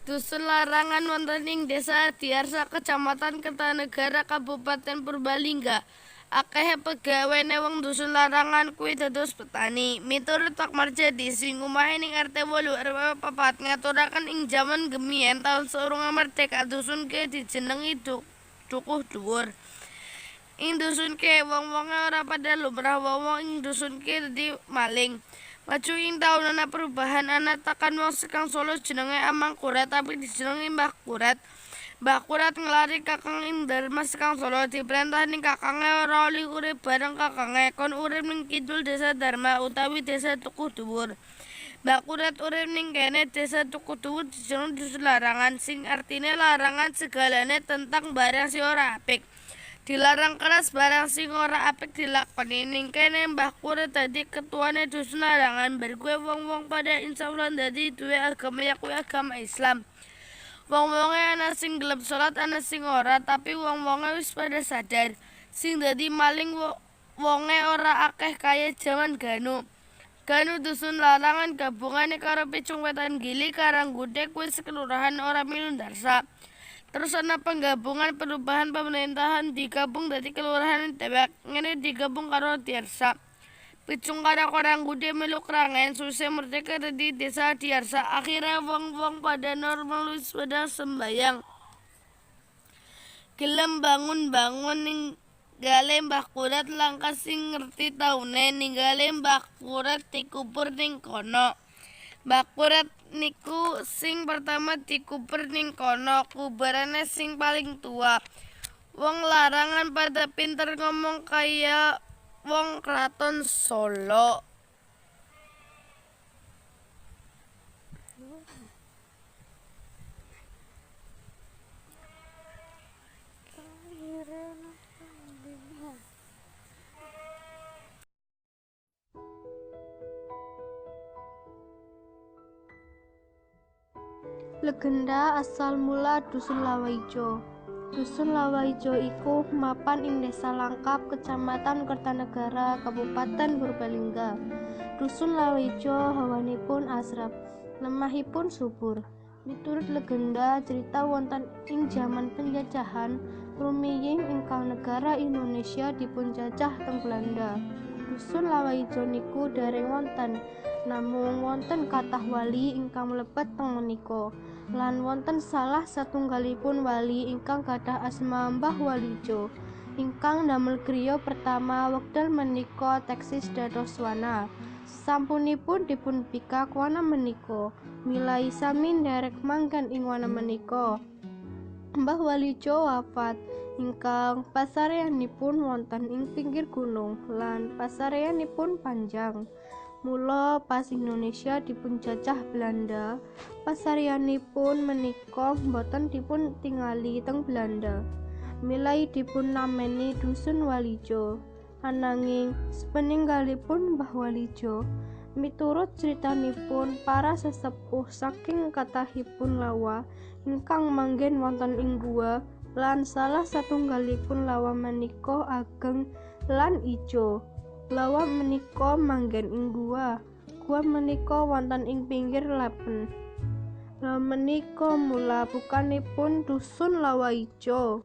Dusun Larangan wonten ing Desa Diarsa, Kecamatan Kertanegara, Kabupaten Purbalingga. Akeh pegawene wong dusun Larangan kuwi dados petani. Miturut Pak Marjadi, sing omahe ning RT 8 RW 4 ngaturaken ing jaman gemien taun saurunge merdeka dusun ke dijenengi Dukuh Dhuwur. Ing dusun ke wong-wonge ora pada lumrah wong-wong ing dusun ke dadi maling. Maju ing taun ana perubahan ana tekan wong sekang Solo jenenge Amang Kurat tapi dijenengi Mbah Kurat. Mbah Kurat ngelari kakang ing Dharma sekang Solo diperintah ning kakange ora oli urip bareng kakange kon urip ning kidul Desa Dharma utawi Desa Dukuh Dhuwur. Mbah Kurat urip ning kene Desa Dukuh Dhuwur dijenengi Dusun Larangan sing artine larangan segalane tentang barang sing ora apik. Dilarang keras barang sing ora apik dilakoni ning kene Mbah Kurat dadi ketuane dusun Larangan bar kuwe wong-wong pada insyaallah dadi duwe agama ya kuwi agama Islam. Wong-wonge ana sing gelem salat ana sing ora tapi wong-wonge wis pada sadar sing dadi maling wonge ora akeh kaya jaman Ganu. Ganu dusun Larangan gabungane karo Picung Wetan Gili Karanggude kuwi sekelurahan ora Milundarsa. Terus ana penggabungan perubahan pemerintahan digabung dari kelurahan Tebak ngene digabung karo Diarsa. Picung karo Karanggude melu Krangen susah merdeka dari Desa Diarsa. Akhirnya wong-wong pada normal wis pada sembayang. Gelem bangun-bangun ninggale Mbah Kurat langkah sing ngerti taune ninggale Mbah Kurat dikubur ning kono. Mbah Kurat niku sing pertama dikubur ning kono, kuburane sing paling tua. Wong Larangan pada pinter ngomong kaya wong kraton Solo. Legenda asal mula Dusun Lawaijo. Dusun Lawaijo iku mapan ing Desa Langkap, Kecamatan Kertanegara, Kabupaten Purbalingga. Dusun Lawaijo hawanipun asrap, lemahipun subur. Miturut legenda cerita wonten ing jaman penjajahan rumiyin ingkang negara Indonesia dipunjajah teng Belanda. Dusun Lawaijo niku dereng wonten, namung wonten kathah wali ingkang mlebet teng menika. Lan wonten salah satunggalipun wali ingkang gadhah asma Mbah Walijo ingkang damel griya pertama wekdal menika teksis dados wana. Sampunipun dipun bikak wana menika milai sami nderek manggen ing wana menika. Mbah Walijo wafat ingkang pasareyanipun wonten ing pinggir gunung lan pasareyanipun panjang. Mula pas Indonesia dipunjajah Belanda, pasareyanipun menika boten dipun tingali teng Belanda. Milai dipun nameni Dusun Walijo. Ananging sepeninggalipun Mbah Walijo, miturut critanipun para sesepuh saking kathahipun lawa ingkang manggen wonten ing gua lan salah satunggalipun lawa menika ageng lan ijo. Lawa menika manggen ing gua. Gua menika wonten ing pinggir lepen. Lawa menika mula bukanipun Dusun Lawaijo.